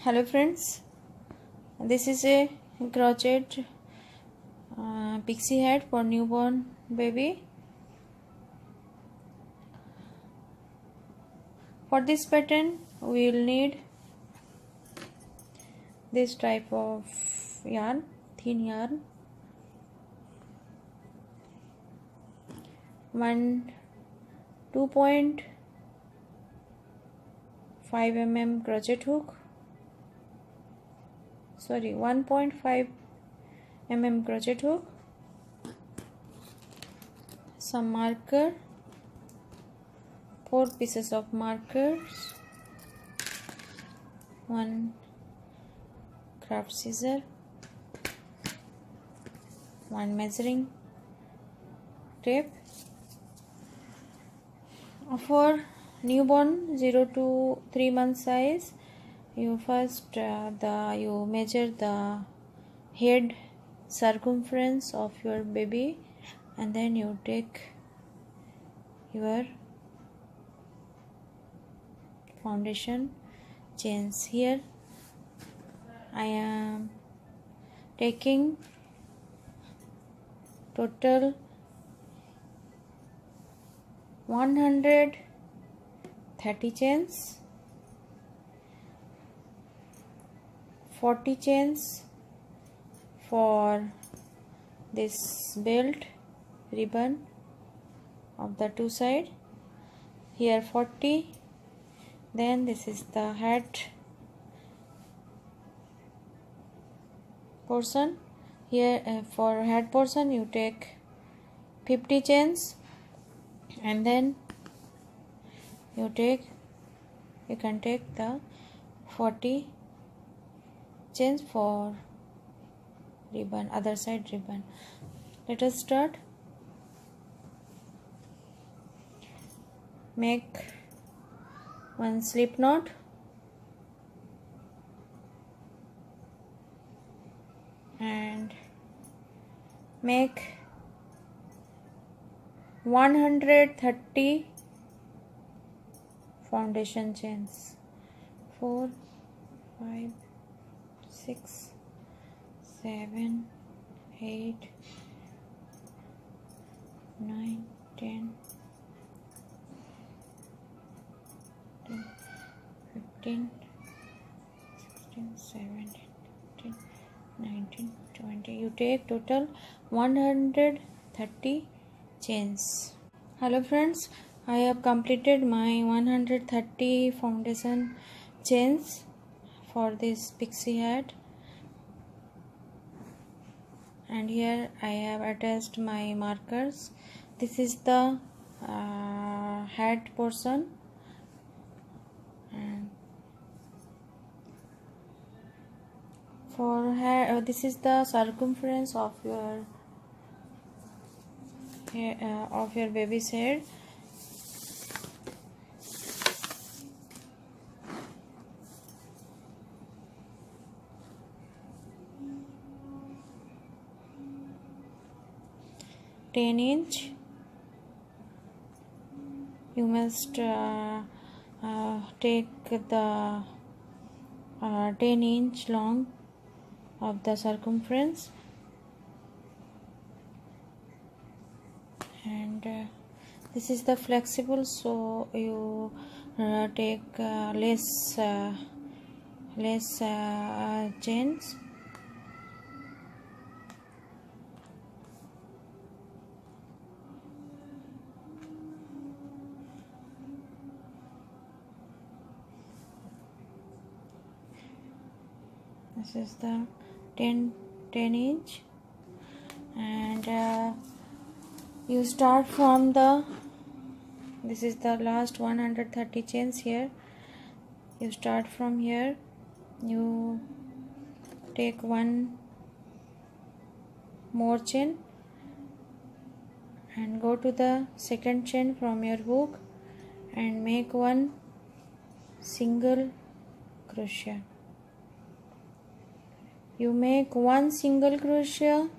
Hello friends, this is a crochet pixie hat for newborn baby. For this pattern we will need this type of yarn, thin yarn, 2.5 mm crochet hook, 1.5 mm crochet hook, some marker, 4 pieces of markers, 1 craft scissor, 1 measuring tape. For newborn 0 to 3 month size, you first you measure the head circumference of your baby, and then you take your foundation chains. Here I am taking total 130 chains, 40 chains for this belt ribbon of the two side, here 40. Then this is the hat portion. Here for hat portion you take 50 chains, and then you can take the 40 chains for ribbon, other side ribbon. Let us start. Make one slip knot, and make 130 foundation chains. 4, 5, 6, 7, 8, 9, 10, 15, 16, 17, 18, 19, 20. You take total 130 chains. Hello friends, I have completed my 130 foundation chains for this pixie hat, and here I have attached my markers. This is the hat portion, and for hat this is the circumference of your baby's head. (10" you must take the 10" long of the circumference, and this is the flexible, so you take less chains. This is the 10", and you start from this is the last 130 chains. Here you start from here, you take one more chain and go to the second chain from your hook and make one single crochet. You make one single crochet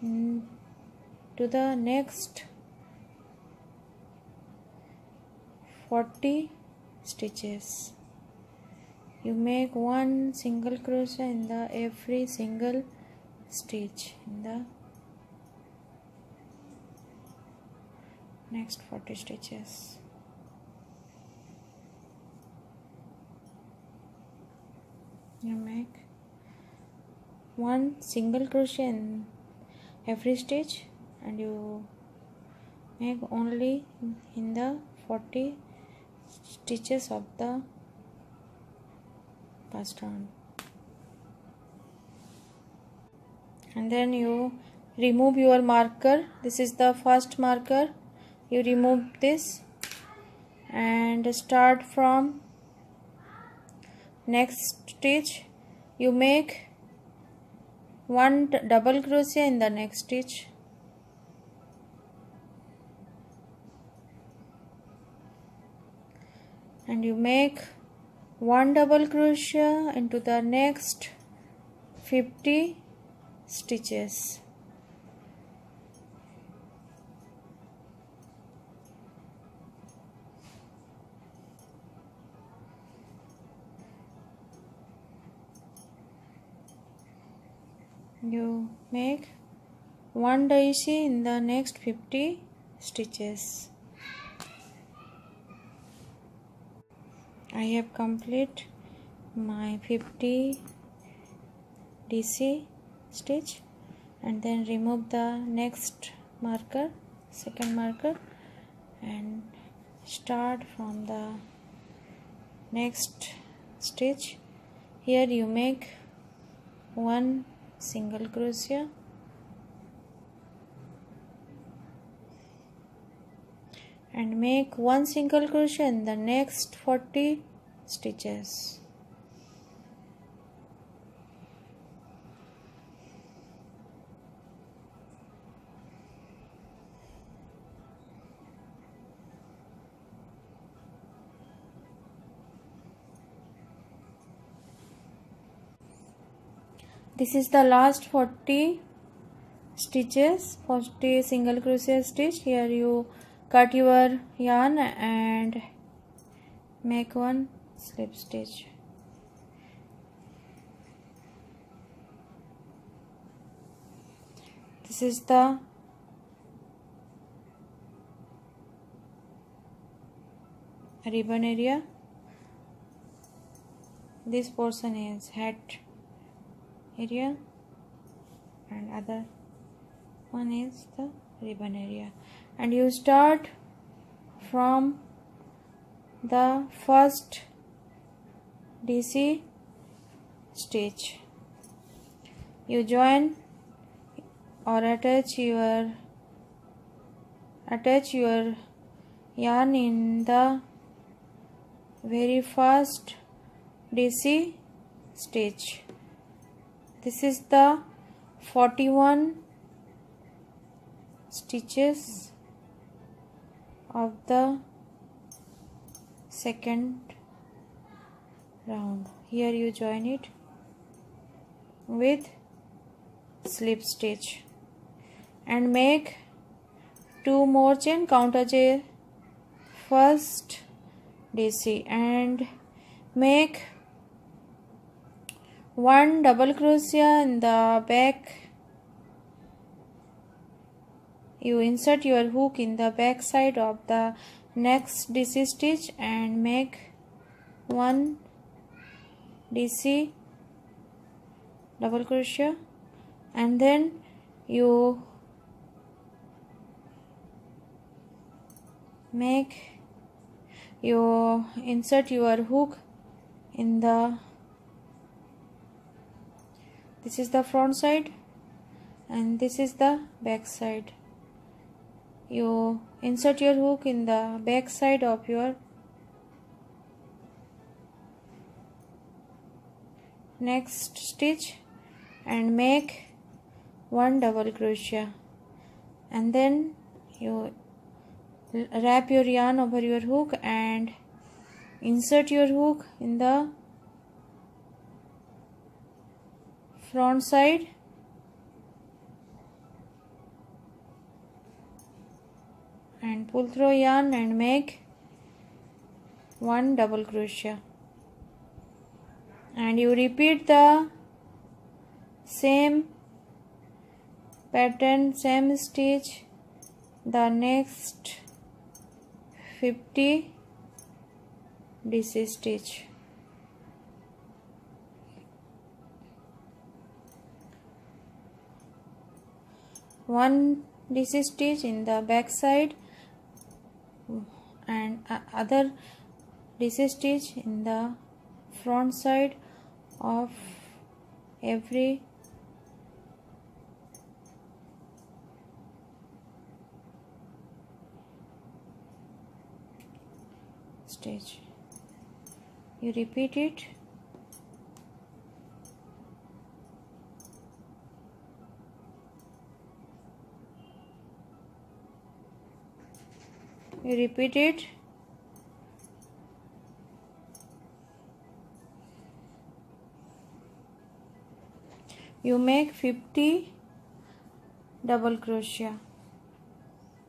to the next 40 stitches. you make one single crochet in the every single stitch in the next 40 stitches. You make one single crochet in every stitch and you make only in the 40 stitches of the first round, and then you remove your marker. This is the first marker. You remove this and start from next stitch. You make one double crochet in the next stitch, and you make one double crochet into the next 50 stitches. You make one daisy in the next 50 stitches. I have completed my 50 DC stitch, and then remove the next marker, second marker, and start from the next stitch. Here you make one single crochet and make one single crochet in the next 40 stitches. This is the last 40 stitches, 40 single crochet stitch. Here you cut your yarn and make one slip stitch. This is the ribbon area. This portion is hat area and other one is the ribbon area, and you start from the first DC stitch. You join or attach your yarn in the very first DC stitch. This is the 41 stitches of the second round. Here you join it with slip stitch and make 2 more chain, count as a first DC, and make one double crochet in the back. You insert your hook in the back side of the next DC stitch and make one DC double crochet, and then you insert your hook in the, this is the front side and this is the back side. You insert your hook in the back side of your next stitch and make one double crochet, and then you wrap your yarn over your hook and insert your hook in the front side and pull through yarn and make one double crochet. and you repeat the same pattern, same stitch, the next 50 DC stitch. One DC stitch in the back side and other DC stitch in the front side of every stitch. You repeat it. You repeat it. You make 50 double crochet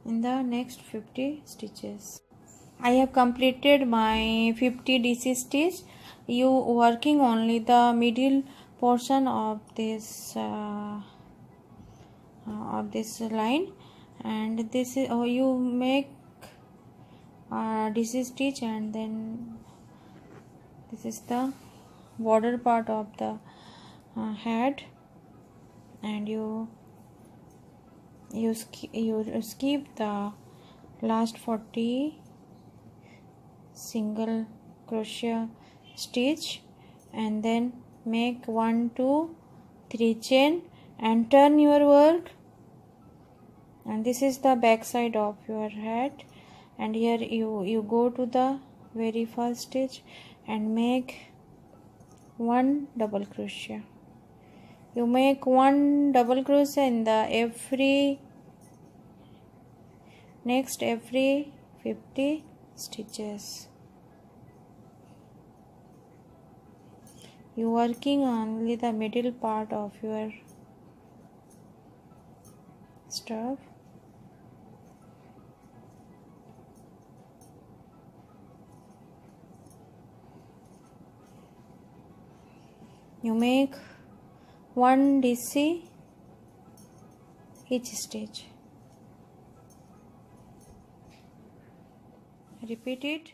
in the next 50 stitches. I have completed my 50 DC stitch. You working only the middle portion of this line, and this is you make DC stitch, and then this is the border part of the hat, and you skip the last 40 single crochet stitch, and then make 1 2 3 chain and turn your work, and this is the back side of your hat. And here you go to the very first stitch and make 1 double crochet. You make 1 double crochet in the every 50 stitches. You working only the middle part of your stuff. You make 1 DC each stitch. Repeat it.